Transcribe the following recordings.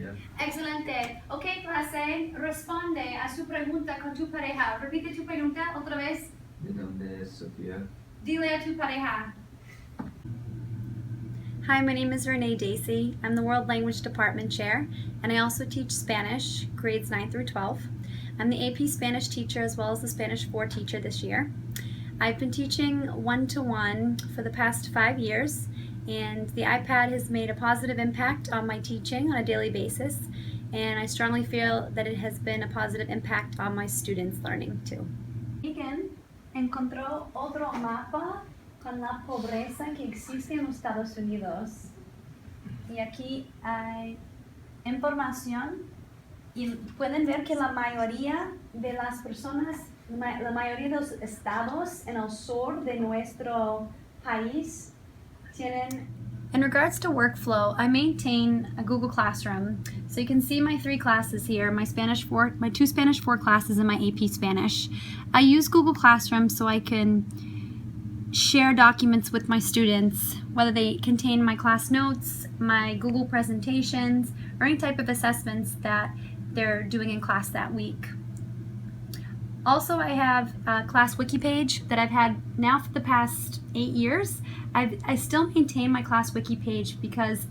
Yeah. Excelente. Ok, clase, responde a su pregunta con tu pareja. Repite tu pregunta otra vez. Mi nombre es Sofía. Dile a tu pareja. Hi, my name is Renee Dacey. I'm the World Language Department Chair, and I also teach Spanish, grades 9 through 12. I'm the AP Spanish teacher as well as the Spanish 4 teacher this year. I've been teaching one-to-one for the past 5 years, and the iPad has made a positive impact on my teaching on a daily basis, and I strongly feel that it has been a positive impact on my students' learning too. Megan encontró otro mapa con la pobreza que existe en los Estados Unidos. Y aquí hay información y pueden ver que la mayoría de las personas, la mayoría de los estados en el sur de nuestro país tienen. In regards to workflow, I maintain a Google Classroom. So you can see my 3 classes here, my 2 Spanish 4 classes and my AP Spanish. I use Google Classroom so I can share documents with my students, whether they contain my class notes, my Google presentations, or any type of assessments that they're doing in class that week. Also, I have a class wiki page that I've had now for the past 8 years. I still maintain my class wiki page because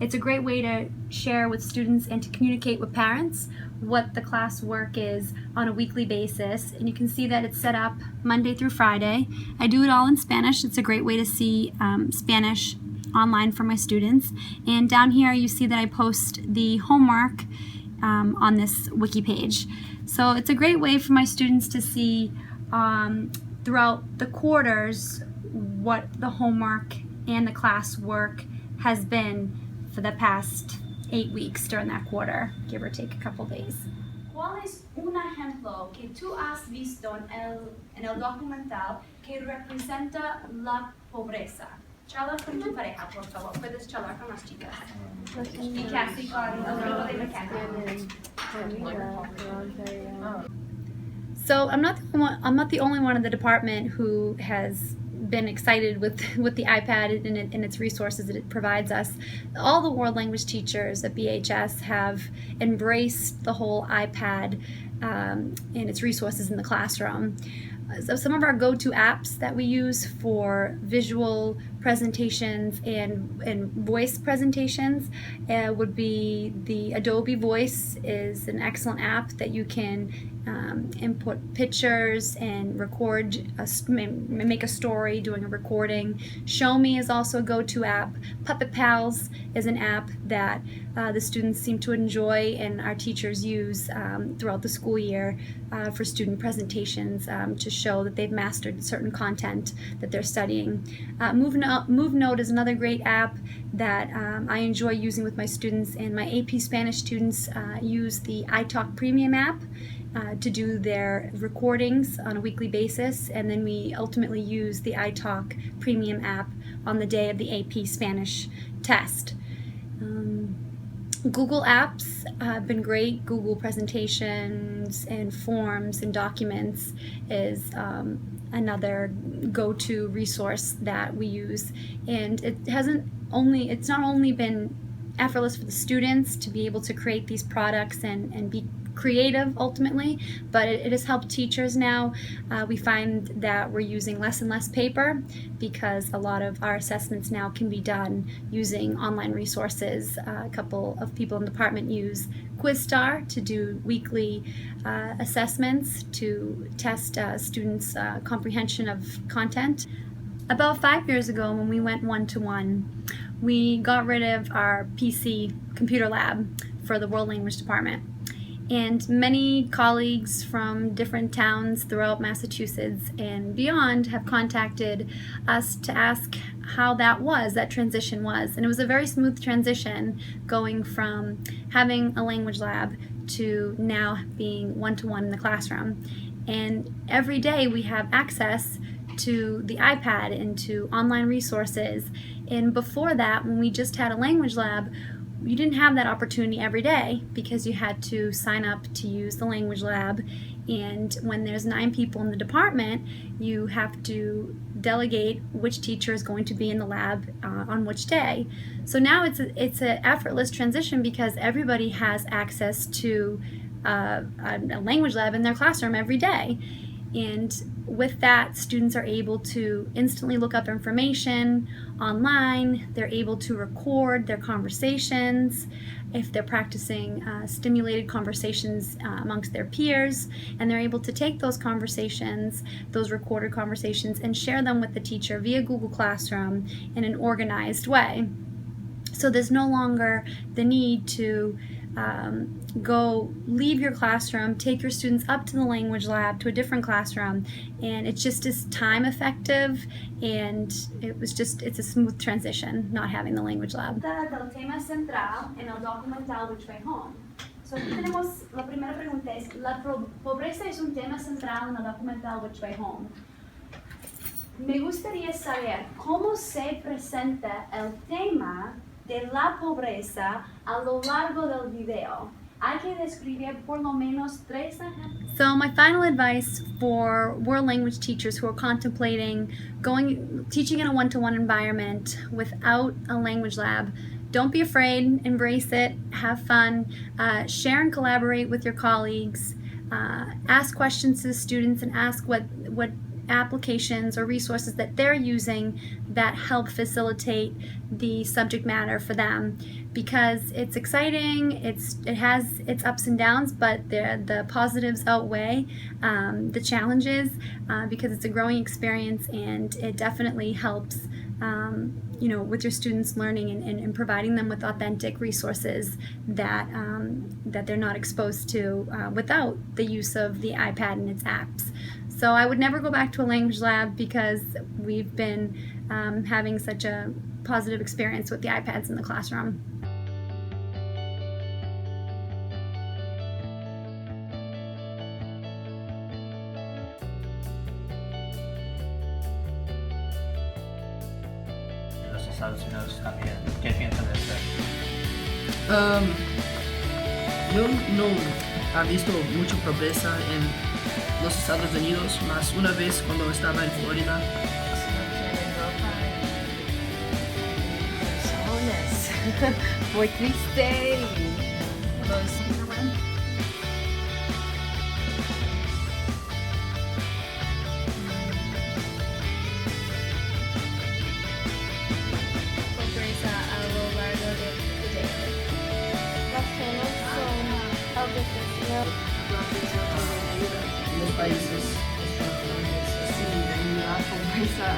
it's a great way to share with students and to communicate with parents what the class work is on a weekly basis. And you can see that it's set up Monday through Friday. I do it all in Spanish. It's a great way to see Spanish online for my students. And down here you see that I post the homework on this wiki page. So it's a great way for my students to see throughout the quarters what the homework and the class work has been for the past 8 weeks during that quarter, give or take a couple days. ¿Cuál es un ejemplo que tú has visto en el documental que representa la pobreza? Charla con tu pareja, por favor. Puedes charlar con las chicas. Y casi con el grupo de mecánicos. So I'm not the only one in the department who has been excited with the iPad and its resources that it provides us. All the world language teachers at BHS have embraced the whole iPad and its resources in the classroom. So some of our go-to apps that we use for visual presentations and voice presentations would be the Adobe Voice is an excellent app that you can input pictures and record, make a story doing a recording. Show Me is also a go-to app. Puppet Pals is an app that the students seem to enjoy and our teachers use throughout the school year for student presentations to show that they've mastered certain content that they're studying. Movenote is another great app that I enjoy using with my students, and my AP Spanish students use the iTalk Premium app to do their recordings on a weekly basis, and then we ultimately use the iTalk Premium app on the day of the AP Spanish test. Google Apps have been great. Google presentations and forms and documents is another go-to resource that we use, and it's not only been effortless for the students to be able to create these products and be creative ultimately, but it has helped teachers now. We find that we're using less and less paper because a lot of our assessments now can be done using online resources. A couple of people in the department use QuizStar to do weekly assessments to test students' comprehension of content. About 5 years ago, when we went one-to-one, we got rid of our PC computer lab for the World Language Department. And many colleagues from different towns throughout Massachusetts and beyond have contacted us to ask how that transition was. And it was a very smooth transition going from having a language lab to now being one-to-one in the classroom. And every day we have access to the iPad and to online resources. And before that, when we just had a language lab, you didn't have that opportunity every day because you had to sign up to use the language lab, and when there's 9 people in the department, you have to delegate which teacher is going to be in the lab on which day. So now it's an effortless transition because everybody has access to a language lab in their classroom every day. And with that, students are able to instantly look up information online. They're able to record their conversations if they're practicing stimulated conversations amongst their peers, and they're able to take those conversations, those recorded conversations, and share them with the teacher via Google Classroom in an organized way. So there's no longer the need to go leave your classroom, take your students up to the language lab to a different classroom, and it's just as time effective, and it's a smooth transition not having the language lab. Del tema central en el documental Which Way Home. So aquí tenemos, la primera pregunta es, la pobreza es un tema central en el documental Which Way Home. Me gustaría saber cómo se presenta el tema de la pobreza a lo largo del video. Hay que describir por lo menos 3 ejemplos. So my final advice for world language teachers who are contemplating teaching in a one-to-one environment without a language lab: don't be afraid, embrace it, have fun, share and collaborate with your colleagues, ask questions to the students, and ask what applications or resources that they're using that help facilitate the subject matter for them, because it's exciting, it has its ups and downs, but the positives outweigh the challenges, because it's a growing experience, and it definitely helps with your students learning and providing them with authentic resources that they're not exposed to without the use of the iPad and its apps. So I would never go back to a language lab because we've been having such a positive experience with the iPads in the classroom. En los Estados Unidos también. ¿Qué piensan de esto? Yo no he visto mucha pobreza en los Estados Unidos, más una vez cuando estaba en Florida. Muy triste. Pobreza a lo largo del día. Las zonas son a veces En los países sí, la pobreza